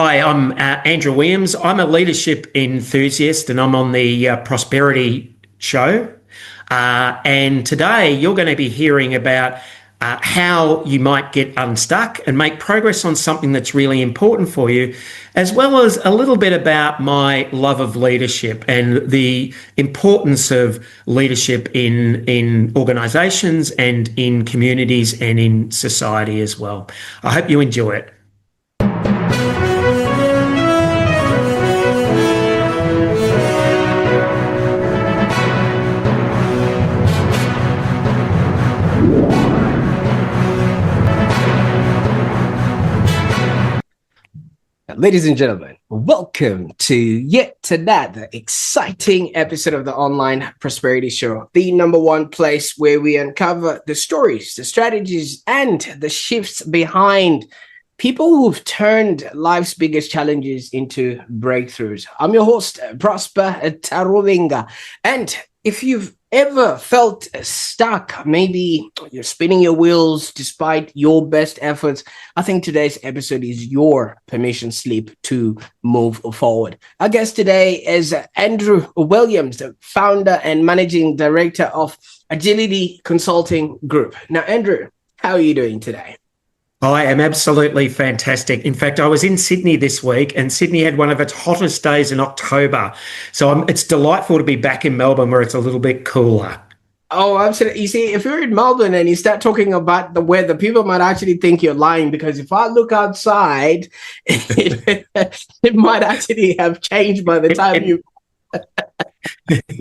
Hi, I'm Andrew Williams. I'm a leadership enthusiast and I'm on the Prosperity Show. And today you're going to be hearing about how you might get unstuck and make progress on something that's really important for you, as well as a little bit about my love of leadership and the importance of leadership in organisations and in communities and in society as well. I hope you enjoy it. Ladies and gentlemen, welcome to yet another exciting episode of the Online Prosperity Show, the number one place where we uncover the stories, the strategies, and the shifts behind people who've turned life's biggest challenges into breakthroughs. I'm your host, Prosper Taruvinga, and if you've ever felt stuck, maybe you're spinning your wheels despite your best efforts, I think today's episode is your permission slip to move forward. Our guest today is Andrew Williams, the founder and managing director of Agility Consulting Group. Now, Andrew, how are you doing today? I am absolutely fantastic. In fact, I was in Sydney this week and Sydney had one of its hottest days in October. So it's delightful to be back in Melbourne where it's a little bit cooler. Oh, absolutely. You see, if you're in Melbourne and you start talking about the weather, people might actually think you're lying, because if I look outside, it might actually have changed by the time you...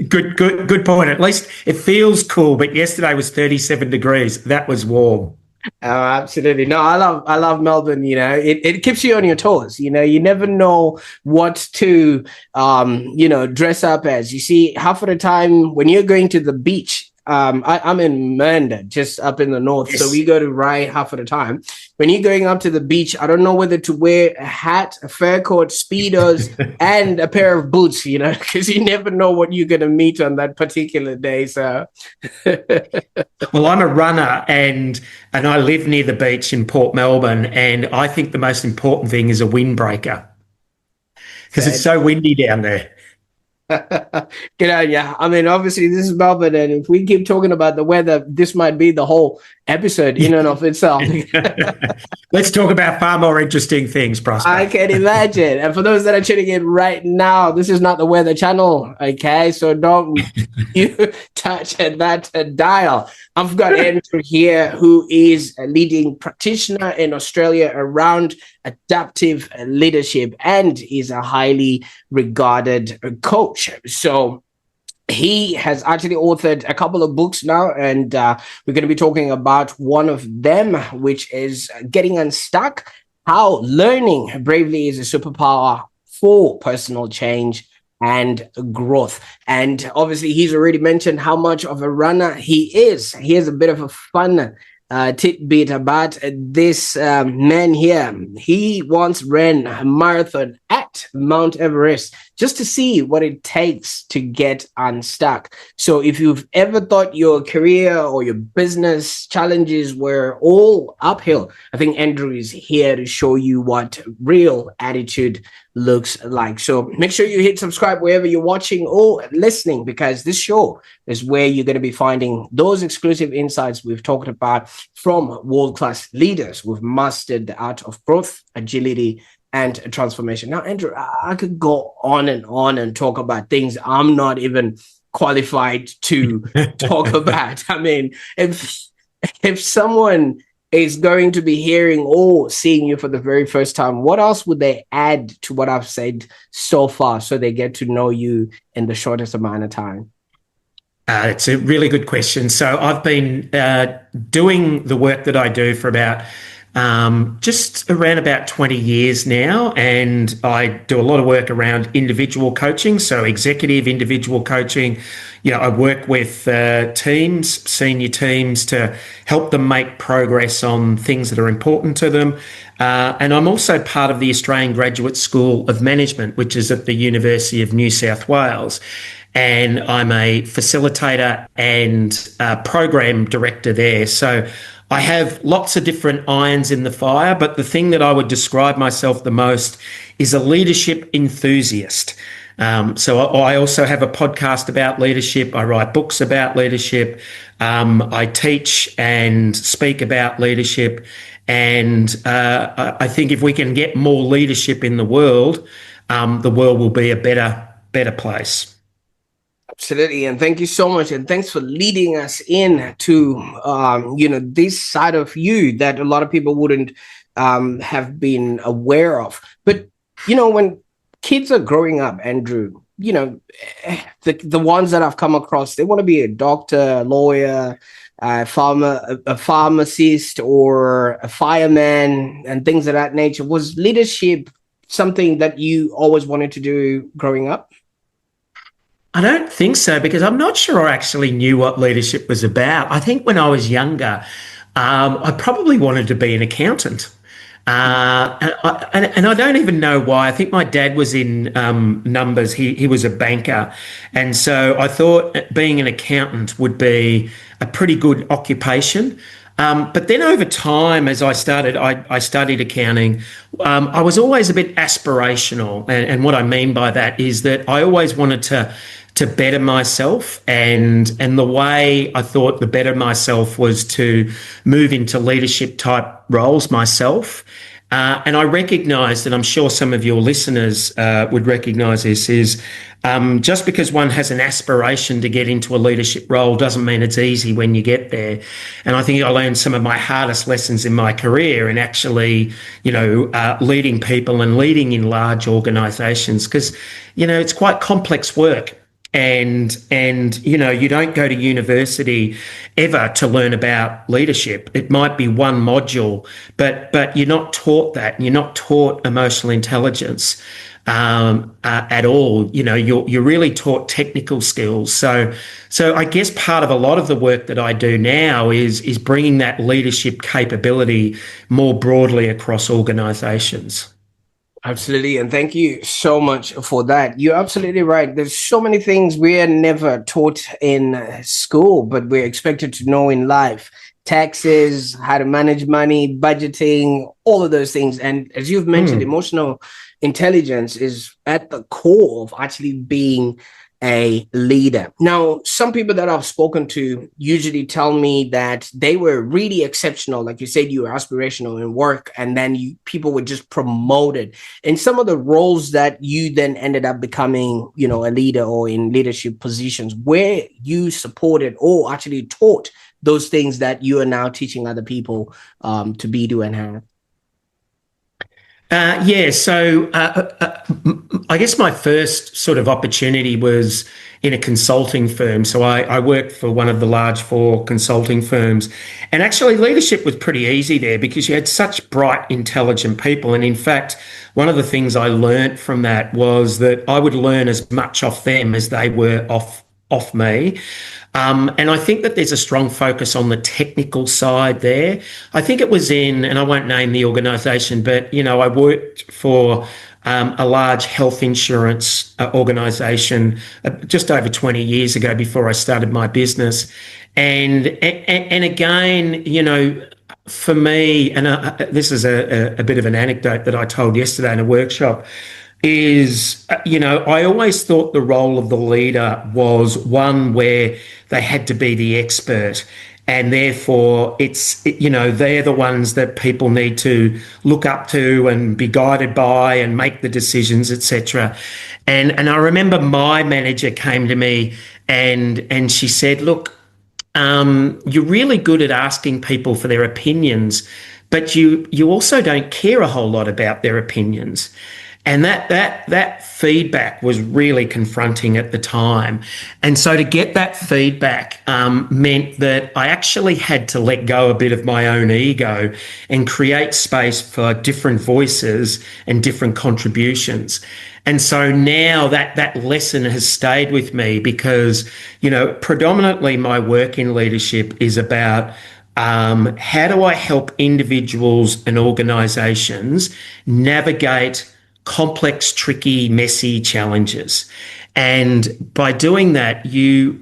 Good point. At least it feels cool, but yesterday was 37 degrees. That was warm. Oh, absolutely. No, I love Melbourne. You know, it keeps you on your toes. You know, you never know what to, dress up as. You see, half of the time when you're going to the beach, I'm in M.E.D.I.A, just up in the north. Yes. So we go to Rye half of the time. When you're going up to the beach, I don't know whether to wear a hat, a fur coat, Speedos, and a pair of boots, you know, because you never know what you're going to meet on that particular day. So, well, I'm a runner and I live near the beach in Port Melbourne, and I think the most important thing is a windbreaker because it's so windy down there. Good on ya. I mean, obviously, this is Melbourne, and if we keep talking about the weather, this might be the whole episode in and of itself. Let's talk about far more interesting things, Prosper. I can imagine. And for those that are tuning in right now, this is not the Weather Channel, okay? So don't you touch that dial. I've got Andrew here, who is a leading practitioner in Australia around adaptive leadership and is a highly regarded coach. So he has actually authored a couple of books now, and we're going to be talking about one of them, which is Getting Unstuck, How Learning Bravely is a Superpower for Personal Change and Growth. And obviously, he's already mentioned how much of a runner he is. Here's a bit of a fun tidbit about this man here. He once ran a marathon at Mount Everest just to see what it takes to get unstuck. So if you've ever thought your career or your business challenges were all uphill, I think Andrew is here to show you what real attitude looks like. So make sure you hit subscribe wherever you're watching or listening, because this show is where you're going to be finding those exclusive insights we've talked about from world-class leaders who've mastered the art of growth, agility, and transformation. Now, Andrew, I could go on and talk about things I'm not even qualified to talk about. I mean, if someone is going to be hearing or seeing you for the very first time, what else would they add to what I've said so far so they get to know you in the shortest amount of time? It's a really good question. So I've been doing the work that I do for about just around about 20 years now, and I do a lot of work around individual coaching, so executive individual coaching. You know, I work with teams, senior teams, to help them make progress on things that are important to them. And I'm also part of the Australian Graduate School of Management, which is at the University of New South Wales. And I'm a facilitator and program director there. So I have lots of different irons in the fire, but the thing that I would describe myself the most is a leadership enthusiast. So I also have a podcast about leadership. I write books about leadership. I teach and speak about leadership. And I think if we can get more leadership in the world will be a better place. Absolutely, and thank you so much, and thanks for leading us in to this side of you that a lot of people wouldn't have been aware of. But when kids are growing up, Andrew, the ones that I've come across, they want to be a doctor, a lawyer, a pharmacist, or a fireman, and things of that nature. Was leadership something that you always wanted to do growing up? I don't think so, because I'm not sure I actually knew what leadership was about. I think when I was younger, I probably wanted to be an accountant. And I don't even know why. I think my dad was in numbers. He was a banker. And so I thought being an accountant would be a pretty good occupation. But then over time, as I studied accounting. I was always a bit aspirational. And what I mean by that is that I always wanted to better myself. And the way I thought the better myself was to move into leadership type roles myself. And I recognise, and I'm sure some of your listeners would recognise this, is just because one has an aspiration to get into a leadership role doesn't mean it's easy when you get there. And I think I learned some of my hardest lessons in my career in actually, leading people and leading in large organisations, because, it's quite complex work. And you don't go to university ever to learn about leadership. It might be one module, but you're not taught that. You're not taught emotional intelligence at all. You're really taught technical skills. So I guess part of a lot of the work that I do now is bringing that leadership capability more broadly across organisations. Absolutely. And thank you so much for that. You're absolutely right. There's so many things we are never taught in school, but we're expected to know in life. Taxes, how to manage money, budgeting, all of those things. And as you've mentioned, emotional intelligence is at the core of actually being a leader. Now, some people that I've spoken to usually tell me that they were really exceptional. Like you said, you were aspirational in work, and then people were just promoted in some of the roles that you then ended up becoming, a leader or in leadership positions where you supported or actually taught those things that you are now teaching other people to be, do, and have. So I guess my first sort of opportunity was in a consulting firm. So I worked for one of the large four consulting firms. And actually leadership was pretty easy there because you had such bright, intelligent people. And in fact, one of the things I learned from that was that I would learn as much off them as they were off me. And I think that there's a strong focus on the technical side there. I think it was and I won't name the organisation, but, I worked for a large health insurance organisation just over 20 years ago before I started my business. And again, for me, and this is a bit of an anecdote that I told yesterday in a workshop, is, I always thought the role of the leader was one where they had to be the expert. And therefore, they're the ones that people need to look up to and be guided by and make the decisions, etc. And I remember my manager came to me and she said, look, you're really good at asking people for their opinions, but you also don't care a whole lot about their opinions. And that feedback was really confronting at the time. And so to get that feedback meant that I actually had to let go a bit of my own ego and create space for different voices and different contributions. And so now that lesson has stayed with me because, predominantly my work in leadership is about how do I help individuals and organisations navigate complex, tricky, messy challenges. And by doing that,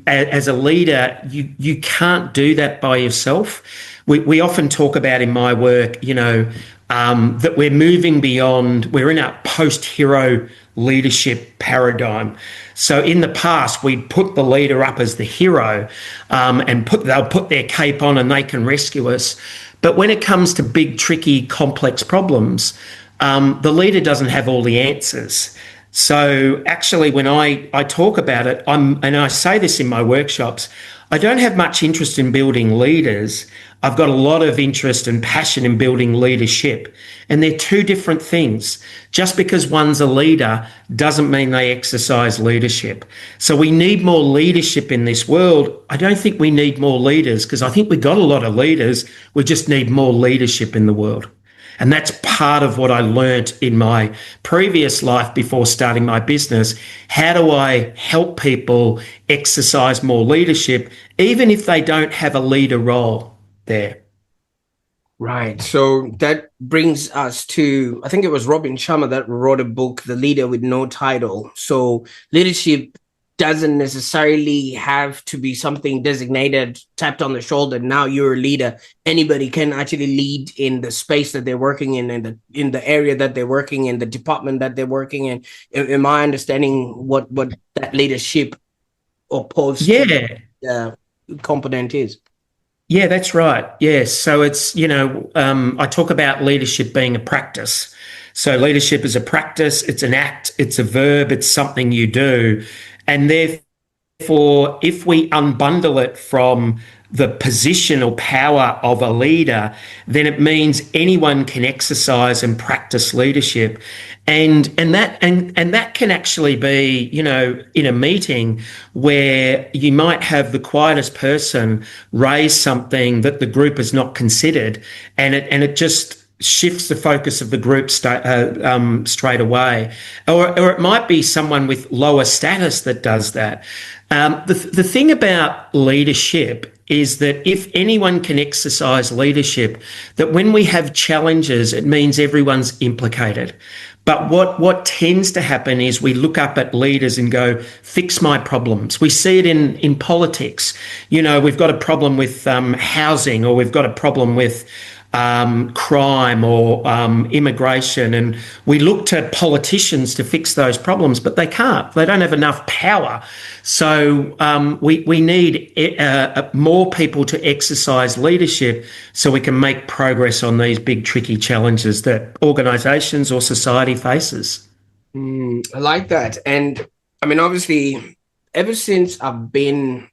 as a leader, you can't do that by yourself. We often talk about in my work, that we're moving beyond, we're in a post-hero leadership paradigm. So in the past, we'd put the leader up as the hero, and they'll put their cape on and they can rescue us. But when it comes to big, tricky, complex problems, the leader doesn't have all the answers. So actually, when I talk about it, and I say this in my workshops, I don't have much interest in building leaders. I've got a lot of interest and passion in building leadership. And they're two different things. Just because one's a leader doesn't mean they exercise leadership. So we need more leadership in this world. I don't think we need more leaders, because I think we've got a lot of leaders. We just need more leadership in the world. And that's part of what I learnt in my previous life before starting my business. How do I help people exercise more leadership, even if they don't have a leader role there? Right. So that brings us to, I think it was Robin Sharma that wrote a book, The Leader with No Title. So leadership doesn't necessarily have to be something designated, tapped on the shoulder. Now you're a leader. Anybody can actually lead in the space that they're working in the area that they're working in, the department that they're working in. Am my understanding what that leadership opposed component is? Yeah, that's right. Yes. So it's, I talk about leadership being a practice. So leadership is a practice, it's an act, it's a verb, it's something you do. And therefore, if we unbundle it from the position or power of a leader, then it means anyone can exercise and practice leadership. And that can actually be, in a meeting where you might have the quietest person raise something that the group has not considered, and it just shifts the focus of the group straight away. Or it might be someone with lower status that does that. The thing about leadership is that if anyone can exercise leadership, that when we have challenges, it means everyone's implicated. But what tends to happen is we look up at leaders and go, fix my problems. We see it in politics. We've got a problem with housing, or we've got a problem with crime or immigration, and we look to politicians to fix those problems, but they can't. They don't have enough power. So we need more people to exercise leadership so we can make progress on these big, tricky challenges that organisations or society faces. I like that. And I mean, obviously, ever since I've been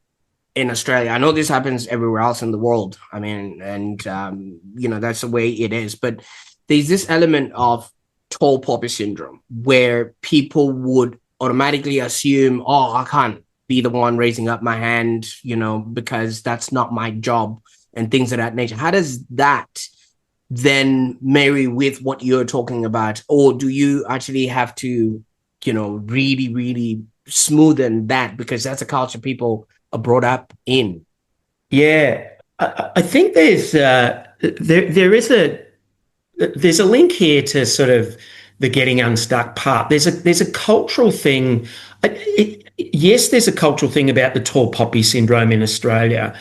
in Australia, I know this happens everywhere else in the world. I mean, and that's the way it is. But there's this element of tall poppy syndrome where people would automatically assume, oh, I can't be the one raising up my hand, because that's not my job and things of that nature. How does that then marry with what you're talking about? Or do you actually have to, really, really smoothen that, because that's a culture people are brought up in? Yeah, I think there's a link here to sort of the getting unstuck part. There's a cultural thing. Yes, there's a cultural thing about the tall poppy syndrome in Australia,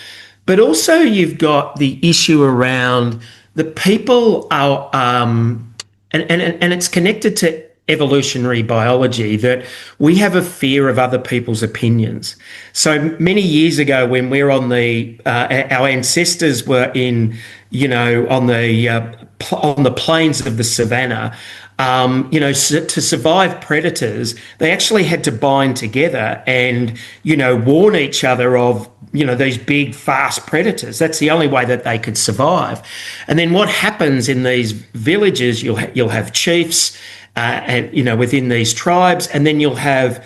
but also you've got the issue around the people are, and it's connected to evolutionary biology, that we have a fear of other people's opinions. So many years ago, when we're on our ancestors were in, on the plains of the savannah, to survive predators, they actually had to bind together and, warn each other of, these big, fast predators. That's the only way that they could survive. And then what happens in these villages, you'll have chiefs, and within these tribes, and then you'll have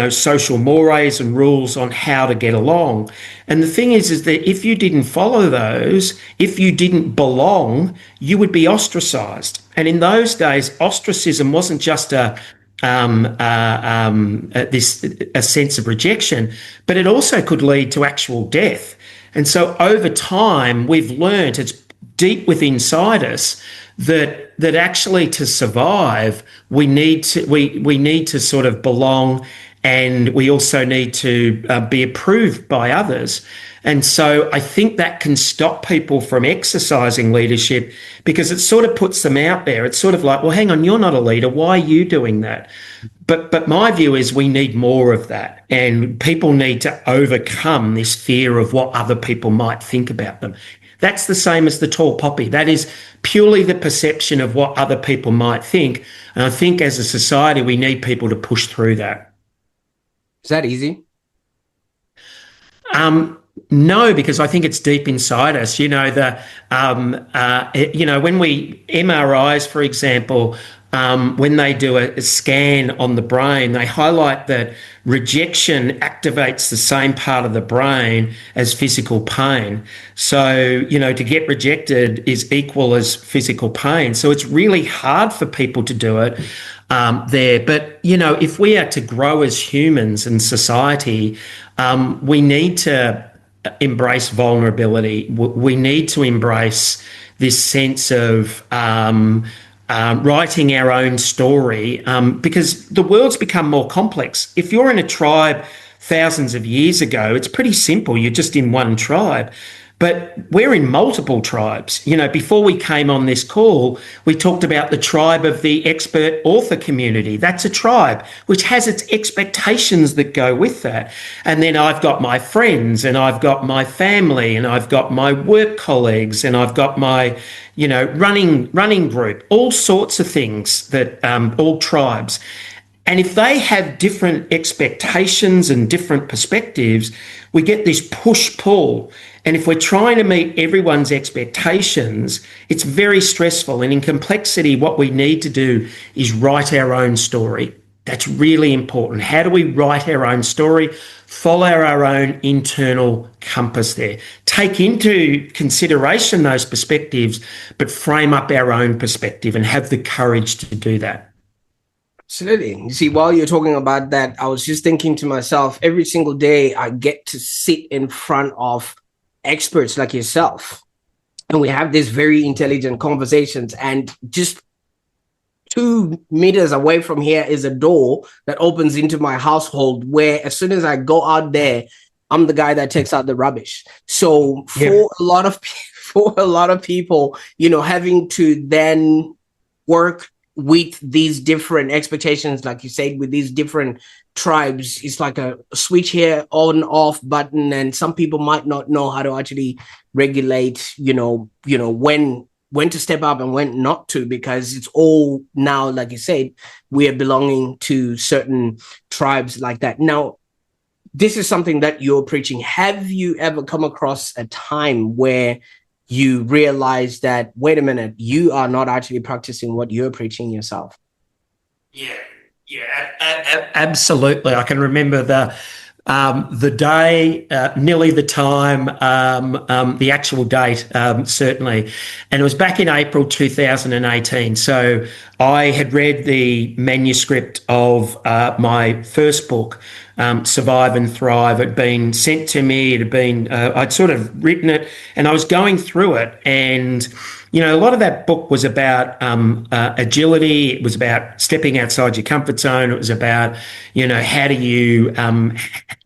social mores and rules on how to get along. And the thing is that if you didn't follow those, if you didn't belong, you would be ostracized. And in those days, ostracism wasn't just a sense of rejection, but it also could lead to actual death. And so over time, we've learned, it's deep within inside us, that actually to survive, we need to sort of belong and we also need to be approved by others. And so I think that can stop people from exercising leadership because it sort of puts them out there. It's sort of like, well, hang on, you're not a leader. Why are you doing that? But my view is we need more of that, and people need to overcome this fear of what other people might think about them. That's the same as the tall poppy. That is purely the perception of what other people might think. And I think as a society, we need people to push through that. Is that easy? No, because I think it's deep inside us. When we MRIs, for example, when they do a scan on the brain, they highlight that rejection activates the same part of the brain as physical pain. So, to get rejected is equal as physical pain. So it's really hard for people to do it there. But, if we are to grow as humans and society, we need to embrace vulnerability. We need to embrace this sense of writing our own story because the world's become more complex. If you're in a tribe thousands of years ago, it's pretty simple. You're just in one tribe. But we're in multiple tribes. Before we came on this call, we talked about the tribe of the expert author community. That's a tribe which has its expectations that go with that. And then I've got my friends, and I've got my family, and I've got my work colleagues, and I've got my, running group, all sorts of things that all tribes. And if they have different expectations and different perspectives, we get this push-pull. And if we're trying to meet everyone's expectations, it's very stressful. And in complexity, what we need to do is write our own story. That's really important. How do we write our own story? Follow our own internal compass there. Take into consideration those perspectives, but frame up our own perspective and have the courage to do that. Absolutely. You see, while you're talking about that, I was just thinking to myself, every single day I get to sit in front of experts like yourself, and we have these very intelligent conversations, and just 2 meters away from here is a door that opens into my household, where as soon as I go out there, I'm the guy that takes out the rubbish. So for a lot of people, having to then work with these different expectations, like you said, with these different tribes, it's like a switch here, on off button, and some people might not know how to actually regulate, when to step up and when not to, because it's all now, like you said, we are belonging to certain tribes like that. Now, this is something that you're preaching. Have you ever come across a time where you realize that, wait a minute, you are not actually practicing what you're preaching yourself? Yeah, absolutely. I can remember the day, nearly the time, the actual date, certainly. And it was back in April 2018. So I had read the manuscript of my first book, Survive and Thrive. It had been sent to me. It had been, I'd sort of written it, and I was going through it. And, a lot of that book was about agility. It was about stepping outside your comfort zone. It was about, how do you,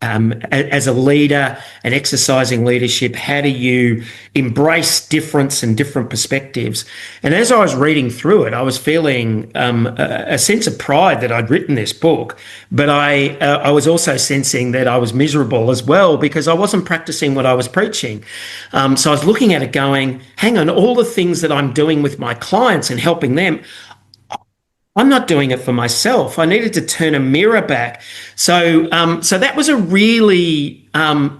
as a leader and exercising leadership, how do you embrace difference and different perspectives? And as I was reading through it, I was feeling a sense of pride that I'd written this book, but I was also sensing that I was miserable as well because I wasn't practicing what I was preaching. So I was looking at it going, hang on, all the things that I'm doing with my clients and helping them, I'm not doing it for myself. I needed to turn a mirror back. So that was a really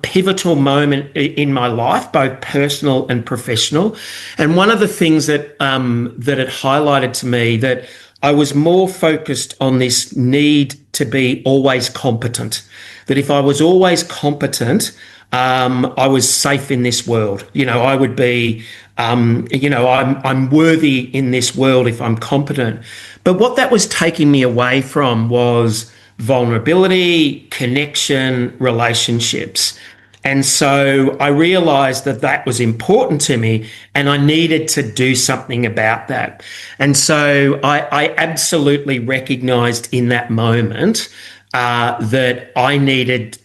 pivotal moment in my life, both personal and professional. And one of the things that it highlighted to me that I was more focused on this need to be always competent. That if I was always competent, I was safe in this world. I would be, I'm worthy in this world if I'm competent. But what that was taking me away from was vulnerability, connection, relationships. And so I realized that that was important to me and I needed to do something about that. And so I absolutely recognized in that moment that I needed.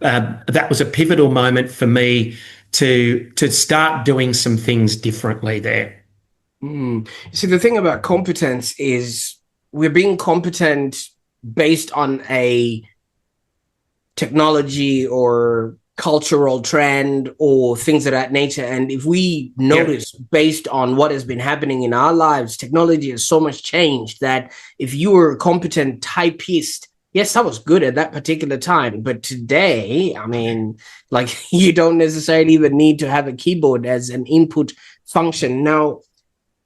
That was a pivotal moment for me to start doing some things differently there. See, the thing about competence is we're being competent based on a technology or cultural trend or things of that nature. And if we notice based on what has been happening in our lives, technology has so much changed that if you were a competent typist, yes, I was good at that particular time. But today, I mean, like you don't necessarily even need to have a keyboard as an input function. Now,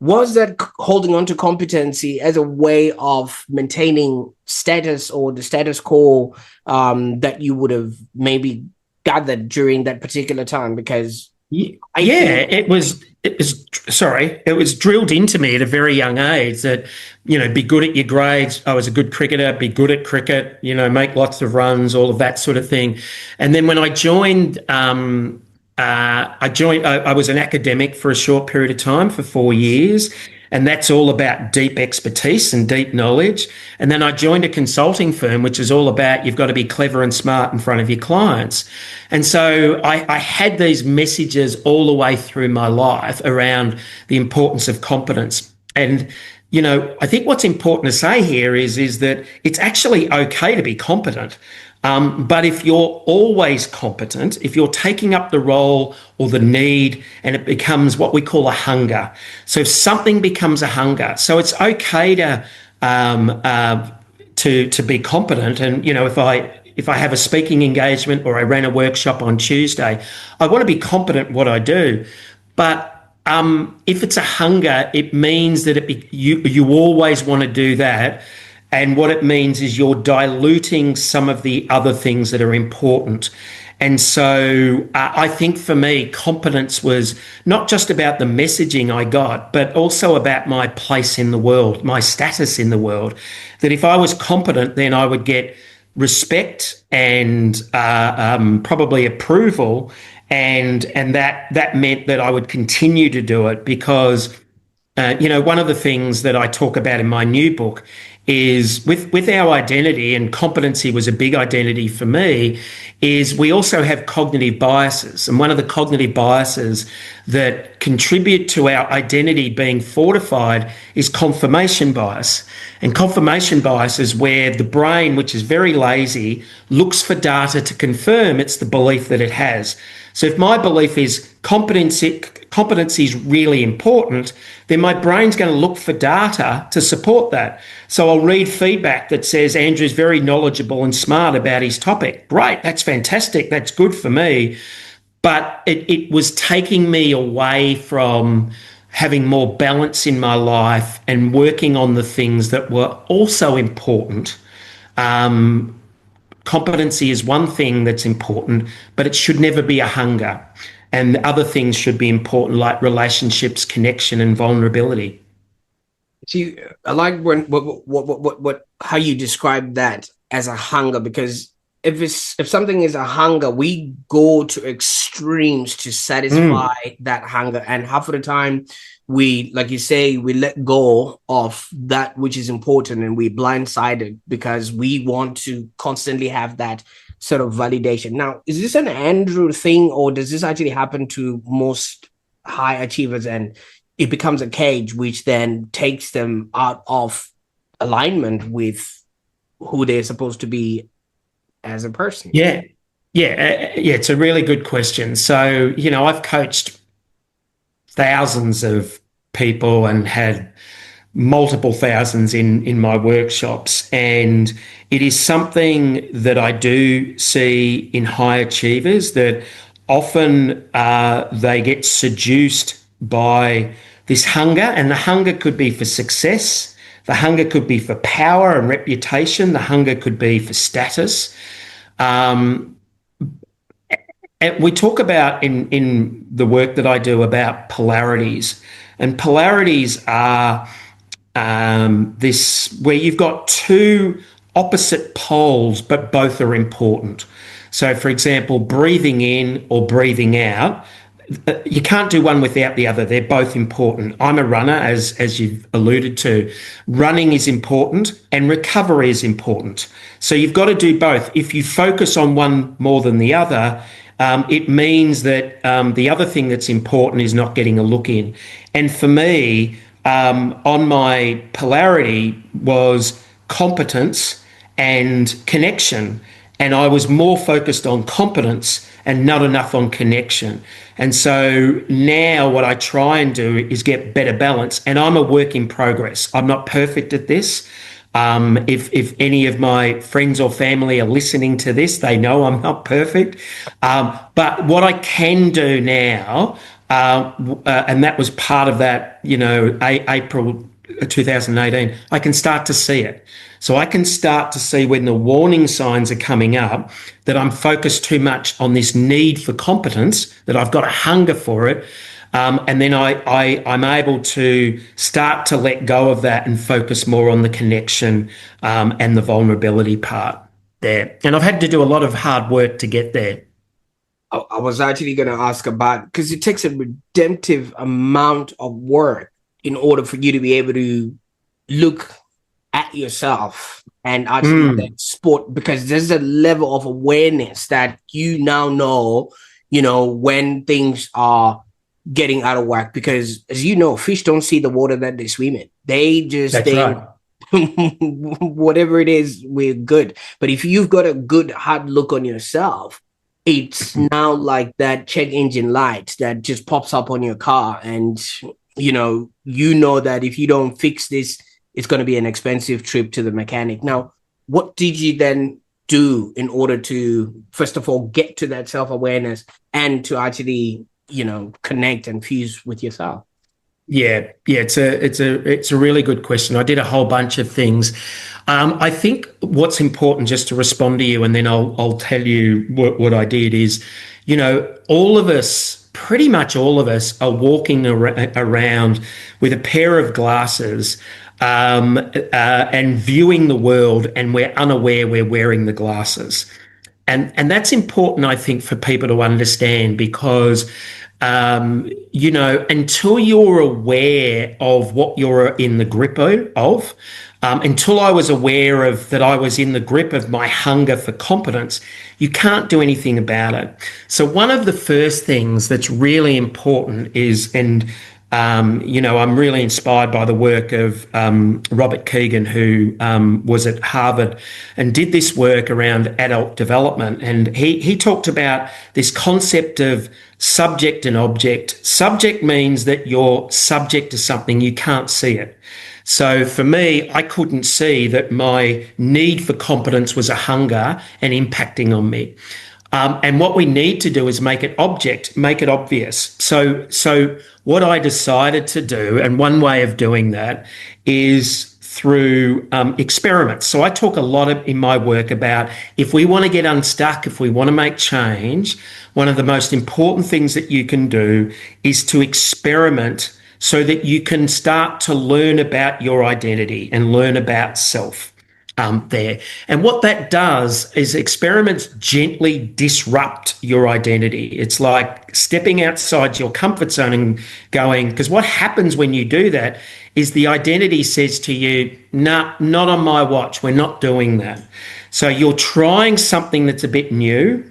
was that holding on to competency as a way of maintaining status or the status quo that you would have maybe gathered during that particular time? Because it was it was drilled into me at a very young age that, be good at your grades. I was a good cricketer, be good at cricket, make lots of runs, all of that sort of thing. And then when I joined, I was an academic for a short period of time for 4 years, and that's all about deep expertise and deep knowledge. And then I joined a consulting firm, which is all about you've got to be clever and smart in front of your clients. And so I had these messages all the way through my life around the importance of competence. And I think what's important to say here is that it's actually okay to be competent. But if you're always competent, if you're taking up the role or the need and it becomes what we call a hunger. So if something becomes a hunger, so it's okay to be competent. And, if I have a speaking engagement or I ran a workshop on Tuesday, I want to be competent in what I do. But if it's a hunger, it means that you always want to do that. And what it means is you're diluting some of the other things that are important. And so I think for me, competence was not just about the messaging I got, but also about my place in the world, my status in the world. That if I was competent, then I would get respect and probably approval. And that meant that I would continue to do it because, one of the things that I talk about in my new book is with our identity, and competency was a big identity for me, is we also have cognitive biases. And one of the cognitive biases that contribute to our identity being fortified is confirmation bias. And confirmation bias is where the brain, which is very lazy, looks for data to confirm it's the belief that it has. So if my belief is competency is really important, then my brain's going to look for data to support that. So I'll read feedback that says Andrew's very knowledgeable and smart about his topic. Great, that's fantastic, that's good for me. But it was taking me away from having more balance in my life and working on the things that were also important. Competency is one thing that's important, but it should never be a hunger. And other things should be important, like relationships, connection, and vulnerability. See, I like what how you describe that as a hunger, because if something is a hunger, we go to extremes to satisfy that hunger, and half of the time we, like you say, we let go of that which is important, and we blindsided because we want to constantly have that sort of validation. Now, is this an Andrew thing, or does this actually happen to most high achievers, and it becomes a cage which then takes them out of alignment with who they're supposed to be as a person? Yeah. It's a really good question. So, I've coached thousands of people and had multiple thousands in my workshops. And it is something that I do see in high achievers, that often they get seduced by this hunger. And the hunger could be for success. The hunger could be for power and reputation. The hunger could be for status. And we talk about in the work that I do about polarities. And polarities are this where you've got two opposite poles, but both are important. So, for example, breathing in or breathing out, you can't do one without the other. They're both important. I'm a runner, as you've alluded to. Running is important and recovery is important. So you've got to do both. If you focus on one more than the other, it means that the other thing that's important is not getting a look in. And for me, on my polarity was competence and connection. And I was more focused on competence and not enough on connection. And so now what I try and do is get better balance. And I'm a work in progress. I'm not perfect at this. If any of my friends or family are listening to this, they know I'm not perfect. But what I can do now, and that was part of that, April 2018, I can start to see it. So I can start to see when the warning signs are coming up that I'm focused too much on this need for competence, that I've got a hunger for it. And then I'm able to start to let go of that and focus more on the connection and the vulnerability part there. And I've had to do a lot of hard work to get there. I was actually going to ask about, because it takes a redemptive amount of work in order for you to be able to look at yourself and actually that sport, because there's a level of awareness that you now know, when things are getting out of whack, because as you know, fish don't see the water that they swim in. They just think whatever it is, we're good. But if you've got a good hard look on yourself, it's now like that check engine light that just pops up on your car, and you know that if you don't fix this, it's going to be an expensive trip to the mechanic. Now, what did you then do in order to, first of all, get to that self-awareness and to actually, connect and fuse with yourself? Yeah, it's a really good question. I did a whole bunch of things. I think what's important, just to respond to you, and then I'll tell you what I did, is, all of us, pretty much all of us, are walking around with a pair of glasses and viewing the world, and we're unaware we're wearing the glasses. And that's important, I think, for people to understand, because until you're aware of what you're in the grip of, until I was aware of that I was in the grip of my hunger for competence, you can't do anything about it. So one of the first things that's really important is, I'm really inspired by the work of Robert Keegan, who was at Harvard and did this work around adult development. And he talked about this concept of subject and object. Subject means that you're subject to something, you can't see it. So for me, I couldn't see that my need for competence was a hunger and impacting on me. And what we need to do is make it object, make it obvious. So what I decided to do, and one way of doing that, is through experiments. So I talk a lot in my work about, if we want to get unstuck, if we want to make change, one of the most important things that you can do is to experiment, so that you can start to learn about your identity and learn about self. There. And what that does is experiments gently disrupt your identity. It's like stepping outside your comfort zone and going, because what happens when you do that is the identity says to you, nah, not on my watch, we're not doing that. So you're trying something that's a bit new,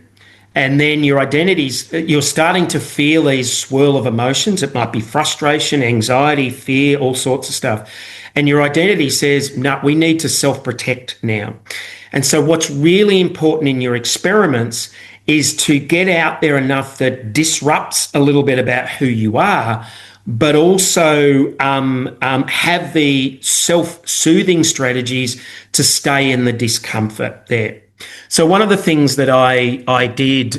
and then your identities, you're starting to feel these swirl of emotions. It might be frustration, anxiety, fear, all sorts of stuff. And your identity says, no, we need to self-protect now. And so what's really important in your experiments is to get out there enough that disrupts a little bit about who you are, but also have the self-soothing strategies to stay in the discomfort there. So one of the things that I did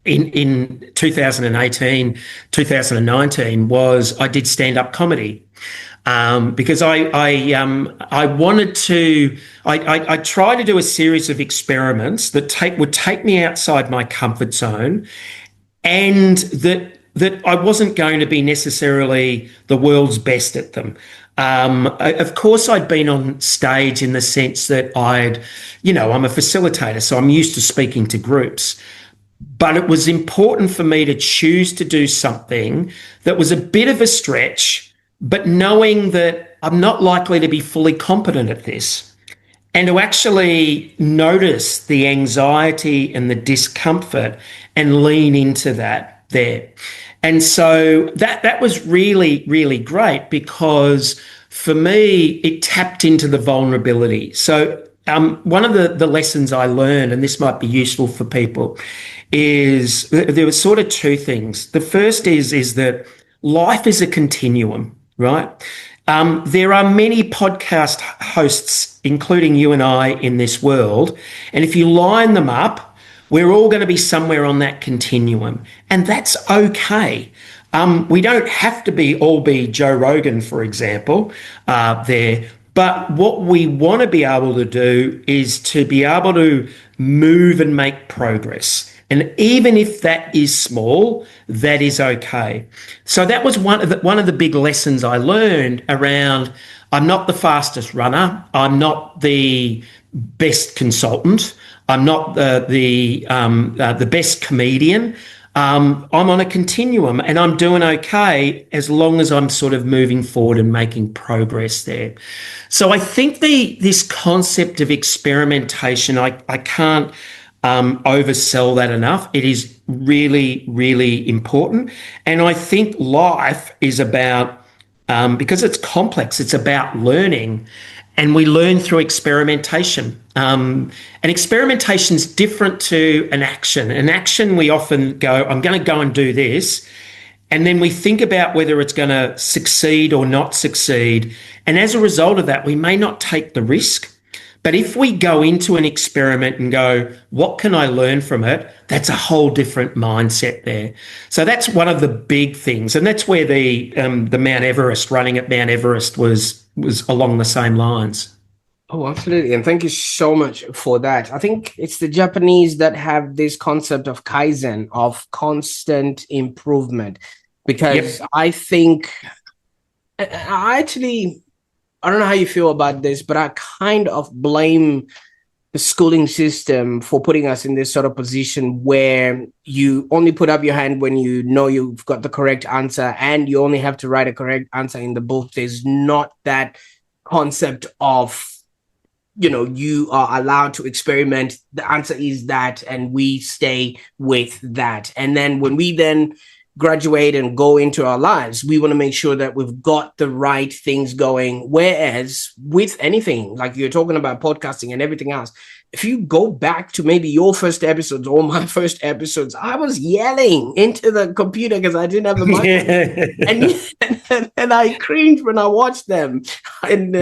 in 2018, 2019 was I did stand-up comedy. Because I wanted to, I tried to do a series of experiments that would take me outside my comfort zone, and that I wasn't going to be necessarily the world's best at them. Of course, I'd been on stage in the sense that I'm a facilitator, so I'm used to speaking to groups. But it was important for me to choose to do something that was a bit of a stretch, but knowing that I'm not likely to be fully competent at this. And to actually notice the anxiety and the discomfort and lean into that there. And so that was really, really great because for me, it tapped into the vulnerability. So one of the lessons I learned, and this might be useful for people, is there were sort of two things. The first is that life is a continuum, right? There are many podcast hosts, including you and I, in this world. And if you line them up, we're all going to be somewhere on that continuum. And that's okay. We don't have to all be Joe Rogan, for example, there. But what we want to be able to do is to be able to move and make progress. And even if that is small, that is okay. So that was one of the big lessons I learned around. I'm not the fastest runner. I'm not the best consultant. I'm not the best comedian. I'm on a continuum and I'm doing okay as long as I'm sort of moving forward and making progress there. So I think this concept of experimentation, I can't oversell that enough. It is really, really important. And I think life is about, because it's complex, it's about learning. And we learn through experimentation. And experimentation is different to an action. An action, we often go, I'm going to go and do this. And then we think about whether it's going to succeed or not succeed. And as a result of that, we may not take the risk. But if we go into an experiment and go, what can I learn from it? That's a whole different mindset there. So that's one of the big things. And that's where the Mount Everest, running at Mount Everest was along the same lines. Oh, absolutely. And thank you so much for that. I think it's the Japanese that have this concept of Kaizen, of constant improvement, because I think I don't know how you feel about this, but I kind of blame the schooling system for putting us in this sort of position where you only put up your hand when you know you've got the correct answer and you only have to write a correct answer in the book. There's not that concept of, you are allowed to experiment. The answer is that, and we stay with that. And then when we then graduate and go into our lives, we want to make sure that we've got the right things going. Whereas with anything, like you're talking about podcasting and everything else, if you go back to maybe your first episodes or my first episodes, I was yelling into the computer because I didn't have the mic. and I cringed when I watched them. And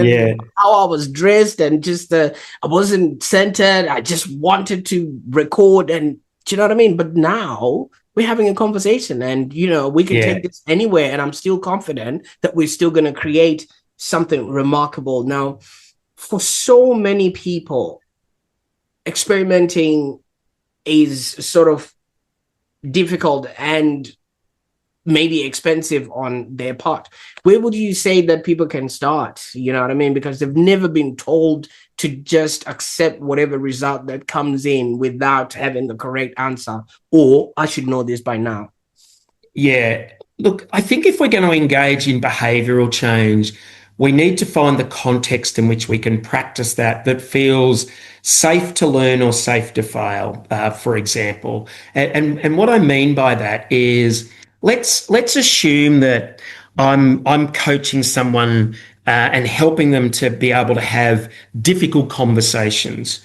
how I was dressed and just I wasn't centered. I just wanted to record, and do you know what I mean? But now we're having a conversation and, we can take this anywhere, and I'm still confident that we're still going to create something remarkable. Now, for so many people, experimenting is sort of difficult and maybe expensive on their part. Where would you say that people can start? You know what I mean? Because they've never been told to just accept whatever result that comes in without having the correct answer, or I should know this by now. Yeah. Look, I think if we're going to engage in behavioural change, we need to find the context in which we can practice that feels safe to learn or safe to fail, for example. And what I mean by that is let's assume that I'm coaching someone and helping them to be able to have difficult conversations.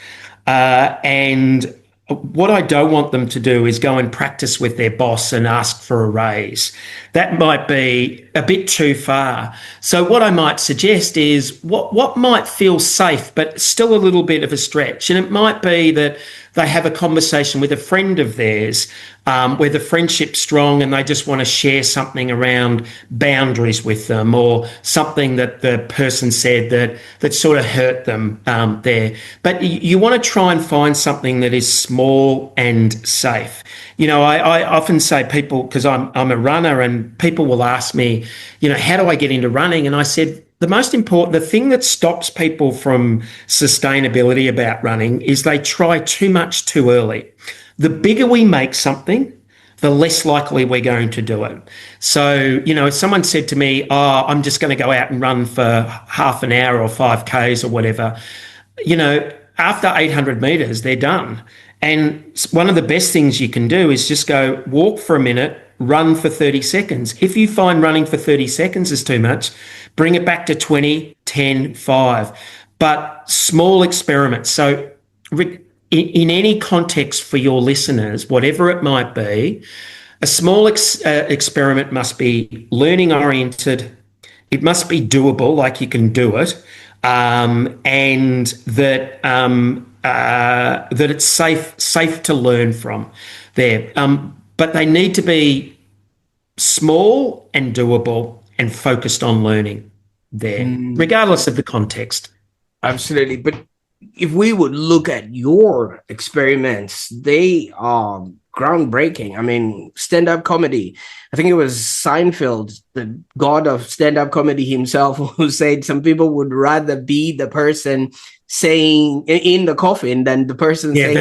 And what I don't want them to do is go and practice with their boss and ask for a raise. That might be a bit too far. So what I might suggest is what might feel safe, but still a little bit of a stretch. And it might be that they have a conversation with a friend of theirs where the friendship's strong and they just want to share something around boundaries with them, or something that the person said that sort of hurt them there. But you want to try and find something that is small and safe. I often say people, because I'm a runner, and people will ask me, how do I get into running? And I said, the thing that stops people from sustainability about running is they try too much too early. The bigger we make something, the less likely we're going to do it. So, if someone said to me, "Oh, I'm just going to go out and run for half an hour or 5Ks or whatever," after 800 meters, they're done. And one of the best things you can do is just go walk for a minute, run for 30 seconds. If you find running for 30 seconds is too much, bring it back to 20, 10, 5. But small experiments. So, in any context for your listeners, whatever it might be, a small experiment must be learning oriented. It must be doable, like you can do it, and that it's safe to learn from there. But they need to be small and doable and focused on learning there, regardless of the context. Absolutely. But if we would look at your experiments, they are groundbreaking. I mean, stand-up comedy. I think it was Seinfeld, the god of stand-up comedy himself, who said some people would rather be the person saying in the coffin than the person saying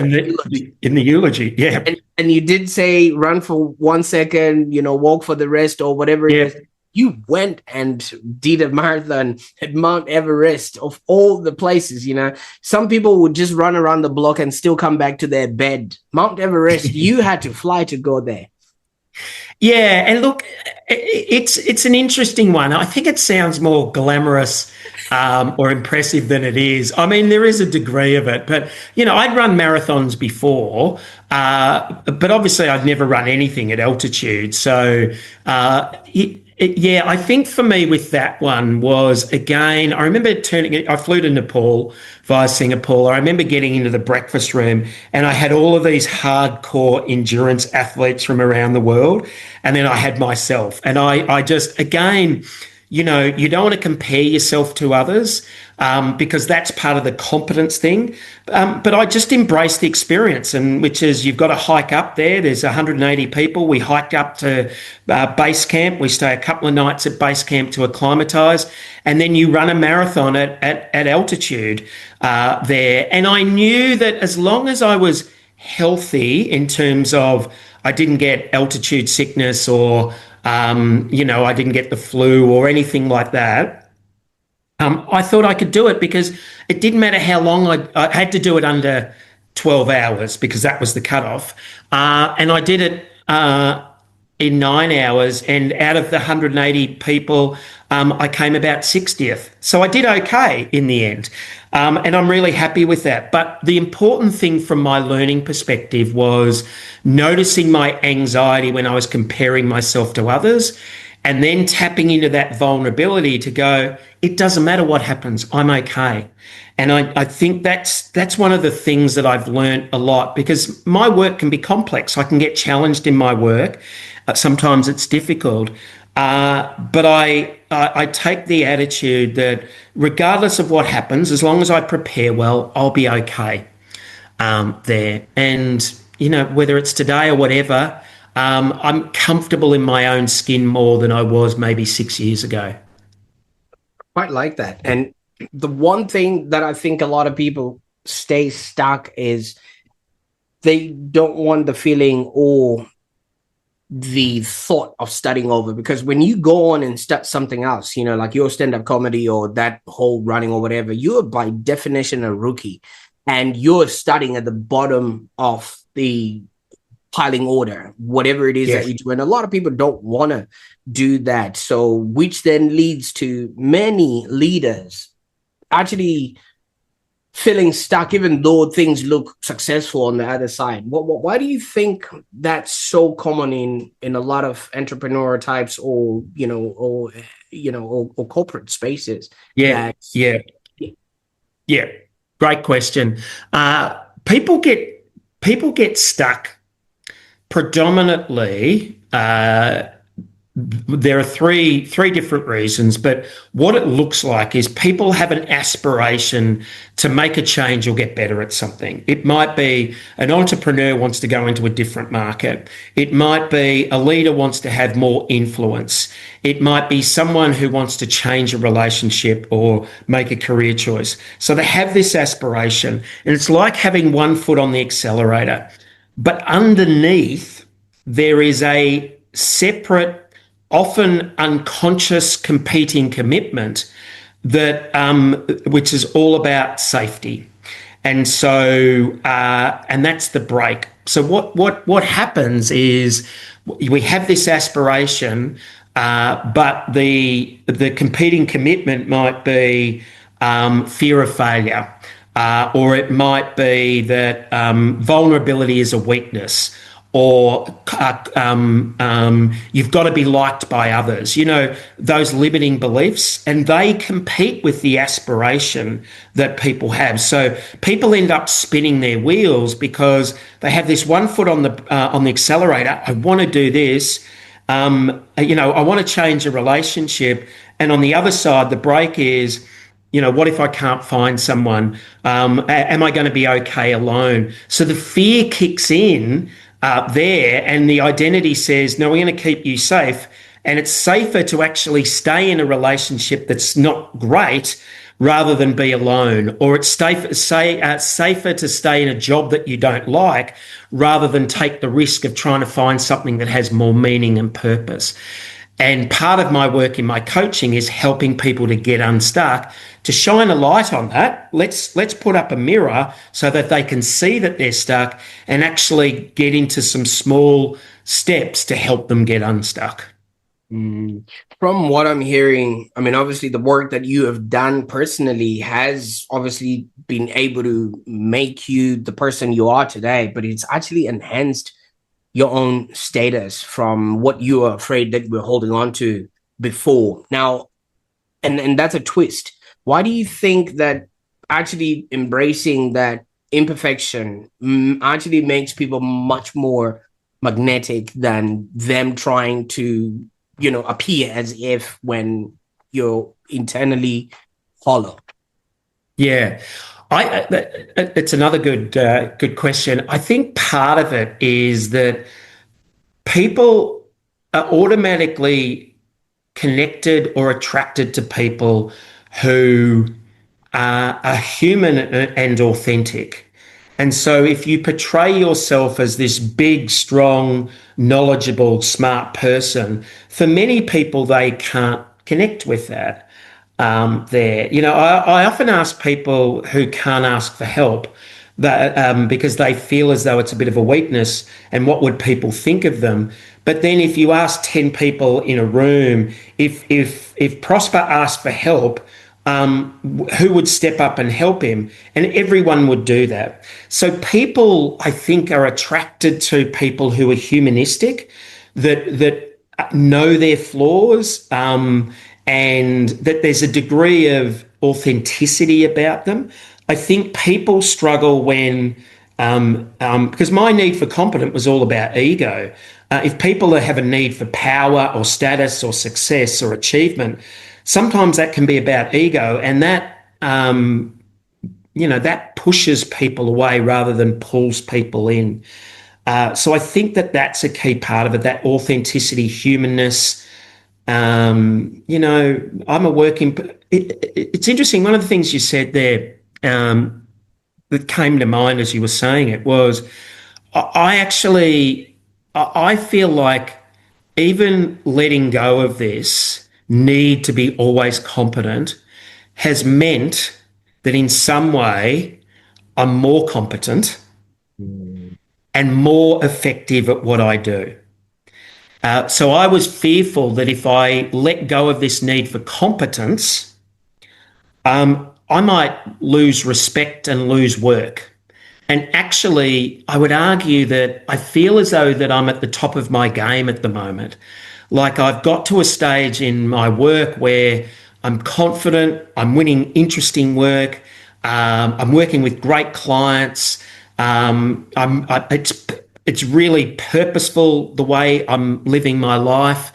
in the eulogy. Yeah. And you did say run for 1 second, walk for the rest or whatever it is. You went and did a marathon at Mount Everest, of all the places. Some people would just run around the block and still come back to their bed. Mount Everest, you had to fly to go there. Yeah, and look, it's an interesting one. I think it sounds more glamorous or impressive than it is. I mean, there is a degree of it, but I'd run marathons before, but obviously I'd never run anything at altitude. So I think for me with that one was, again, I remember I flew to Nepal via Singapore. I remember getting into the breakfast room and I had all of these hardcore endurance athletes from around the world. And then I had myself. And I just, again, you don't want to compare yourself to others because that's part of the competence thing. But I just embraced the experience, and which is you've got to hike up there. There's 180 people. We hiked up to base camp. We stay a couple of nights at base camp to acclimatise, and then you run a marathon at altitude there. And I knew that as long as I was healthy in terms of I didn't get altitude sickness or I didn't get the flu or anything like that. I thought I could do it because it didn't matter how long I had to do it under 12 hours because that was the cutoff. And I did it in 9 hours, and out of the 180 people, I came about 60th. So I did okay in the end. And I'm really happy with that. But the important thing from my learning perspective was noticing my anxiety when I was comparing myself to others, and then tapping into that vulnerability to go, it doesn't matter what happens, I'm okay. And I think that's one of the things that I've learned a lot, because my work can be complex. I can get challenged in my work. Sometimes it's difficult. But I take the attitude that regardless of what happens, as long as I prepare well, I'll be okay there. And, whether it's today or whatever, I'm comfortable in my own skin more than I was maybe 6 years ago. Quite like that. And the one thing that I think a lot of people stay stuck is they don't want the feeling or the thought of studying over, because when you go on and start something else, like your stand-up comedy or that whole running or whatever, you're by definition a rookie and you're starting at the bottom of the piling order, whatever it is that you do. And a lot of people don't want to do that. So, which then leads to many leaders actually feeling stuck, even though things look successful on the other side. Why do you think that's so common in a lot of entrepreneur types or corporate spaces? Yeah. Great question. People get stuck predominantly there are three different reasons, but what it looks like is people have an aspiration to make a change or get better at something. It might be an entrepreneur wants to go into a different market. It might be a leader wants to have more influence. It might be someone who wants to change a relationship or make a career choice. So they have this aspiration, and it's like having one foot on the accelerator, but underneath there is a separate, often unconscious competing commitment that which is all about safety. And so and that's the break. So what happens is we have this aspiration, but the competing commitment might be fear of failure, or it might be that vulnerability is a weakness, or you've got to be liked by others, those limiting beliefs, and they compete with the aspiration that people have. So people end up spinning their wheels because they have this one foot on the accelerator. I want to do this. I want to change a relationship. And on the other side, the brake is, what if I can't find someone? Am I going to be okay alone? So the fear kicks in there, and the identity says, no, we're going to keep you safe. And it's safer to actually stay in a relationship that's not great rather than be alone. Or it's safer to stay in a job that you don't like rather than take the risk of trying to find something that has more meaning and purpose. And part of my work in my coaching is helping people to get unstuck, to shine a light on that. Let's put up a mirror so that they can see that they're stuck and actually get into some small steps to help them get unstuck. From what I'm hearing, I mean, obviously the work that you have done personally has obviously been able to make you the person you are today, but it's actually enhanced your own status from what you were afraid that you were holding on to before. Now, and that's a twist. Why do you think that actually embracing that imperfection actually makes people much more magnetic than them trying to, appear as if when you're internally hollow? Yeah. It's another good question. I think part of it is that people are automatically connected or attracted to people who are human and authentic. And so if you portray yourself as this big, strong, knowledgeable, smart person, for many people, they can't connect with that. I often ask people who can't ask for help that because they feel as though it's a bit of a weakness, and what would people think of them? But then if you ask 10 people in a room, if Prosper asked for help, who would step up and help him? And everyone would do that. So people, I think, are attracted to people who are humanistic, that know their flaws, and that there's a degree of authenticity about them. I think people struggle when, because my need for competence was all about ego. If people have a need for power or status or success or achievement, sometimes that can be about ego, and that, that pushes people away rather than pulls people in. So I think that that's a key part of it, that authenticity, humanness. I'm a working. It's interesting. One of the things you said there that came to mind as you were saying it was, I feel like even letting go of this need to be always competent has meant that in some way I'm more competent and more effective at what I do. So I was fearful that if I let go of this need for competence, I might lose respect and lose work. And actually, I would argue that I feel as though that I'm at the top of my game at the moment. Like I've got to a stage in my work where I'm confident, I'm winning interesting work, I'm working with great clients, it's really purposeful the way I'm living my life.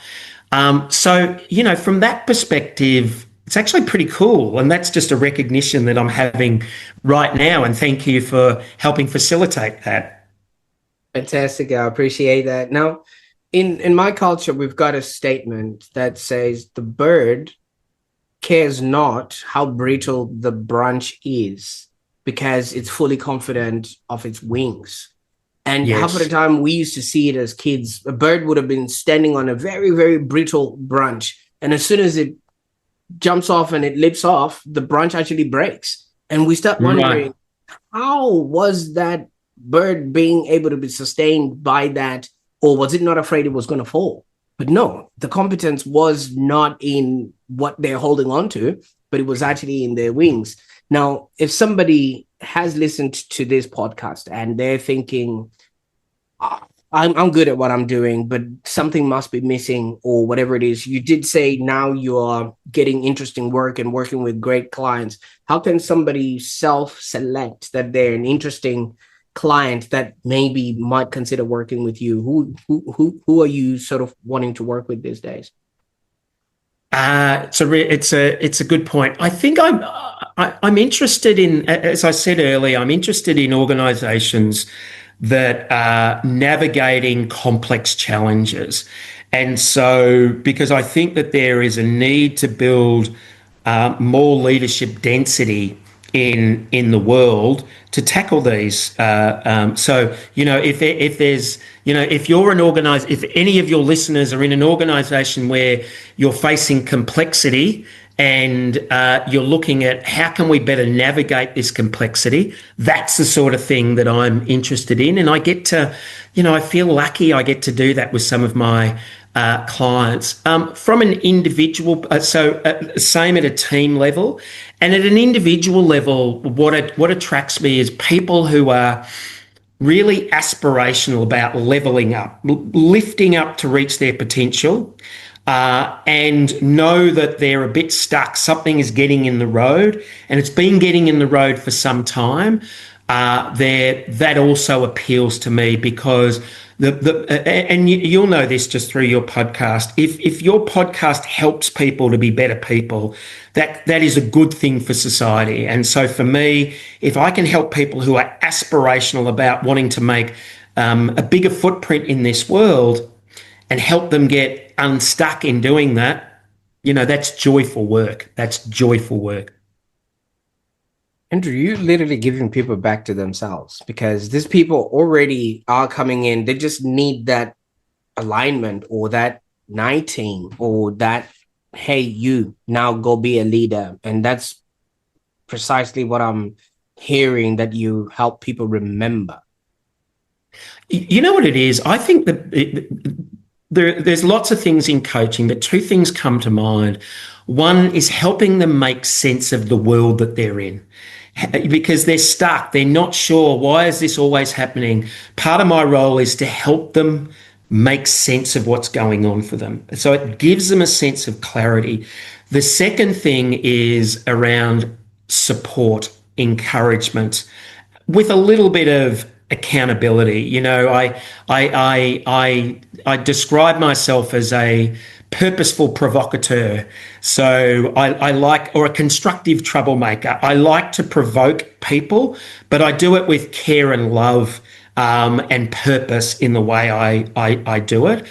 So, from that perspective, it's actually pretty cool. And that's just a recognition that I'm having right now. And thank you for helping facilitate that. Fantastic. I appreciate that. Now, in my culture, we've got a statement that says the bird cares not how brittle the branch is because it's fully confident of its wings. And half of the Yes. time we used to see it as kids, a bird would have been standing on a very, very brittle branch. And as soon as it jumps off and it lips off, the branch actually breaks. And we start Right. wondering, how was that bird being able to be sustained by that? Or was it not afraid it was going to fall? But no, the competence was not in what they're holding on to, but it was actually in their wings. Now, if somebody has listened to this podcast and they're thinking, I'm good at what I'm doing, but something must be missing or whatever it is. You did say now you are getting interesting work and working with great clients. How can somebody self-select that they're an interesting client that maybe might consider working with you? Who are you sort of wanting to work with these days? It's a good point. I think I'm interested in, as I said earlier, I'm interested in organisations that are navigating complex challenges, and so because I think that there is a need to build more leadership density in the world to tackle these. So if there's if you're an organized, if any of your listeners are in an organization where you're facing complexity and you're looking at how can we better navigate this complexity, that's the sort of thing that I'm interested in. And I get to, I feel lucky I get to do that with some of my clients. From an individual, same at a team level, and at an individual level, what attracts me is people who are really aspirational about leveling up, lifting up to reach their potential, and know that they're a bit stuck. Something is getting in the road, and it's been getting in the road for some time. That also appeals to me because and you'll know this just through your podcast. If your podcast helps people to be better people, that is a good thing for society. And so for me, if I can help people who are aspirational about wanting to make a bigger footprint in this world and help them get unstuck in doing that, that's joyful work. That's joyful work. Andrew, you're literally giving people back to themselves because these people already are coming in. They just need that alignment or that knighting or that, hey, you now go be a leader. And that's precisely what I'm hearing that you help people remember. You know what it is? I think that there's lots of things in coaching, but two things come to mind. One is helping them make sense of the world that they're in because they're stuck. They're not sure, why is this always happening? Part of my role is to help them make sense of what's going on for them. So it gives them a sense of clarity. The second thing is around support, encouragement, with a little bit of accountability. I describe myself as a purposeful provocateur. So I like, or a constructive troublemaker. I like to provoke people, but I do it with care and love and purpose in the way I do it.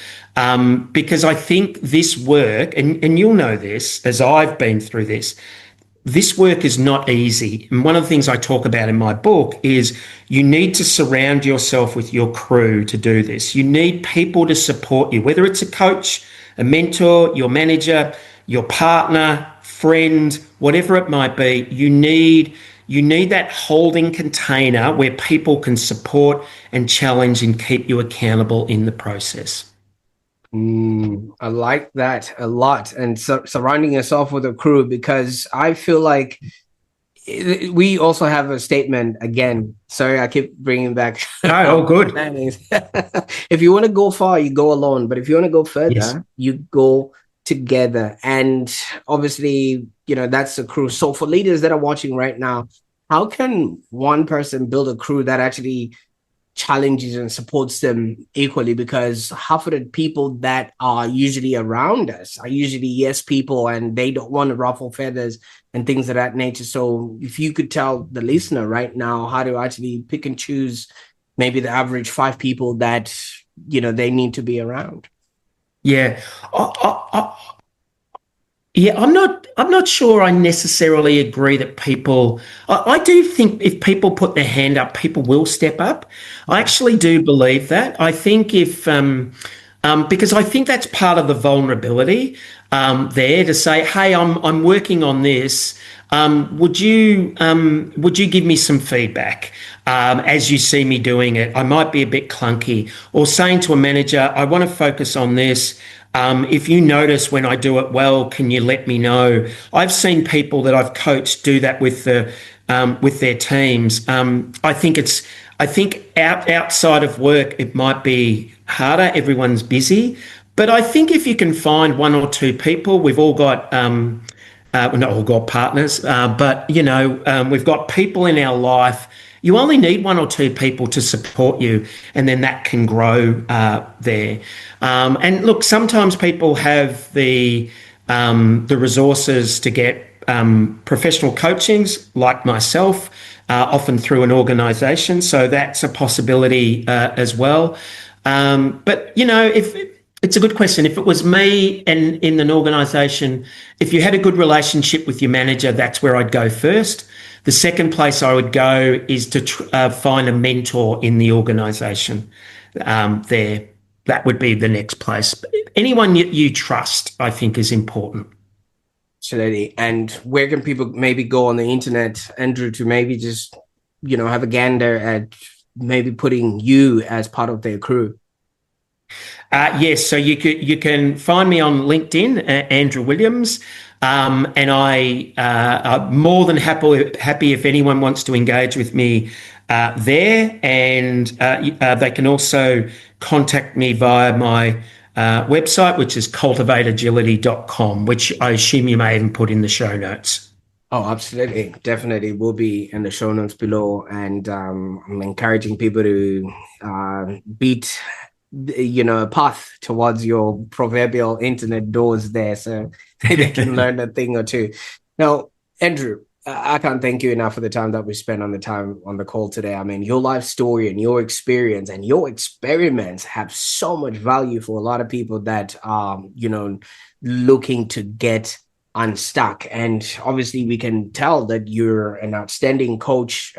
Because I think this work, and you'll know this as I've been through this work is not easy. And one of the things I talk about in my book is you need to surround yourself with your crew to do this. You need people to support you, whether it's a coach, a mentor, your manager, your partner, friend, whatever it might be. You need that holding container where people can support and challenge and keep you accountable in the process. I like that a lot. And surrounding yourself with a crew, because I feel like we also have a statement again. Sorry, I keep bringing back. Oh, good. If you want to go far, you go alone. But if you want to go further, Yes. you go together. And obviously, that's a crew. So for leaders that are watching right now, how can one person build a crew that actually challenges and supports them equally, because half of the people that are usually around us are usually yes people, and they don't want to ruffle feathers and things of that nature. So if you could tell the listener right now how to actually pick and choose maybe the average 5 people that they need to be around. Yeah. Yeah, I'm not sure I necessarily agree that people. I do think if people put their hand up, people will step up. I actually do believe that. I think if because I think that's part of the vulnerability there to say, hey, I'm working on this. Would you give me some feedback as you see me doing it? I might be a bit clunky. Or saying to a manager, I want to focus on this. If you notice when I do it well, can you let me know? I've seen people that I've coached do that with their teams. I think outside of work it might be harder. Everyone's busy, but I think if you can find one or two people, we've all got. We're not all got partners, but we've got people in our life. You only need one or two people to support you, and then that can grow there. And look, sometimes people have the resources to get professional coachings, like myself, often through an organisation. So that's a possibility as well. But if it's a good question. If it was me and in an organisation, if you had a good relationship with your manager, that's where I'd go first. The second place I would go is to find a mentor in the organisation. There, that would be the next place. Anyone you trust, I think, is important. Absolutely. And where can people maybe go on the internet, Andrew, to maybe just have a gander at maybe putting you as part of their crew? Yes, so you can find me on LinkedIn, Andrew Williams, and I'm more than happy if anyone wants to engage with me there, and they can also contact me via my website, which is cultivateagility.com, which I assume you may even put in the show notes. Oh, absolutely. Definitely will be in the show notes below. And I'm encouraging people to beat a path towards your proverbial internet doors there, so they can learn a thing or two. Now, Andrew, I can't thank you enough for the time that we spent on the call today. I mean, your life story and your experience and your experiments have so much value for a lot of people that are looking to get unstuck. And obviously we can tell that you're an outstanding coach,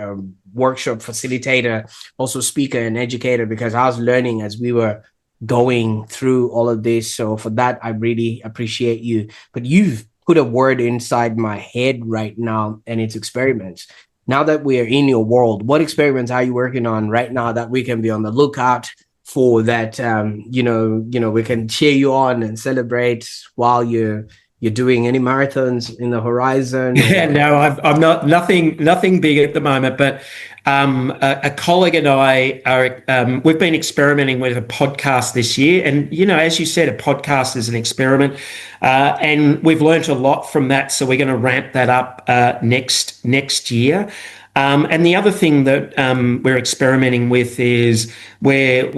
workshop facilitator, also speaker and educator, because I was learning as we were going through all of this. So for that, I really appreciate you. But you've put a word inside my head right now, and it's experiments. Now that we are in your world, what experiments are you working on right now that we can be on the lookout for, that we can cheer you on and celebrate while you're doing any marathons in the horizon? Yeah, no, I'm not nothing big at the moment, but a colleague and I are we've been experimenting with a podcast this year, and as you said, a podcast is an experiment, and we've learnt a lot from that. So we're going to ramp that up next year. And the other thing that we're experimenting with is we're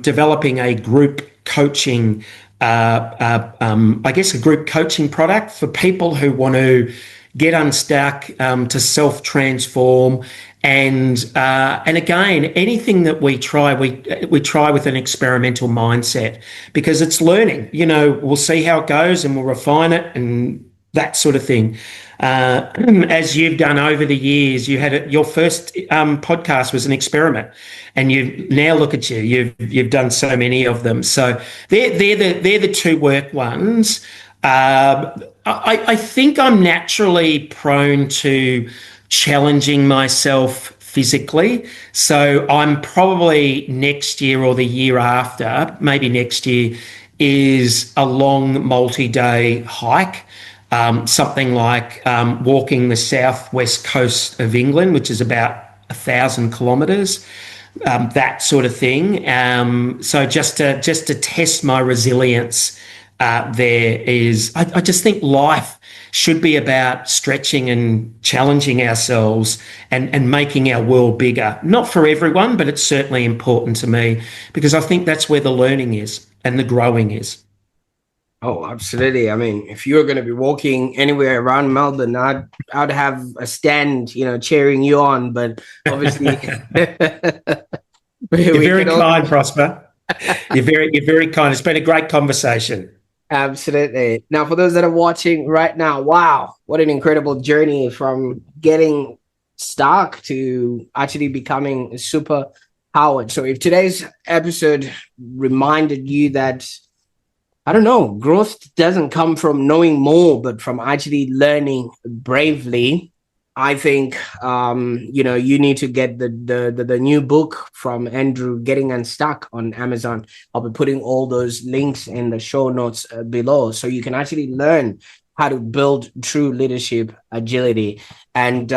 developing a group coaching. I guess a group coaching product for people who want to get unstuck, to self-transform, and again, anything that we try with an experimental mindset, because it's learning. We'll see how it goes and we'll refine it and that sort of thing. As you've done over the years, you had your first podcast was an experiment, and you now look at you've done so many of them. So they're the two work ones. I think I'm naturally prone to challenging myself physically, so I'm probably next year or the year after, maybe next year, is a long multi-day hike. Something like walking the southwest coast of England, which is about 1,000 kilometres, that sort of thing. So just to test my resilience, I just think life should be about stretching and challenging ourselves and making our world bigger. Not for everyone, but it's certainly important to me because I think that's where the learning is and the growing is. Oh, absolutely. I mean, if you're going to be walking anywhere around Melbourne, I'd have a stand, cheering you on. But obviously, You're we very can all kind, Prosper. You're very kind. It's been a great conversation. absolutely. Now, for those that are watching right now, wow, what an incredible journey from getting stuck to actually becoming super powered. So, if today's episode reminded you that I don't know, growth doesn't come from knowing more, but from actually learning bravely. I think you need to get the new book from Andrew, Getting Unstuck, on Amazon. I'll be putting all those links in the show notes below, so you can actually learn how to build true leadership agility. And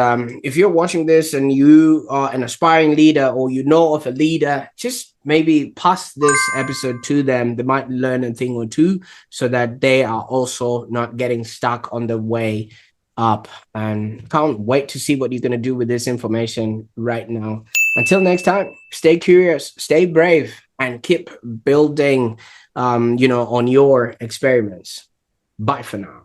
if you're watching this and you are an aspiring leader or you know of a leader, just maybe pass this episode to them. They might learn a thing or two so that they are also not getting stuck on the way up. And can't wait to see what you're going to do with this information right now. Until next time, stay curious, stay brave, and keep building on your experiments. Bye for now.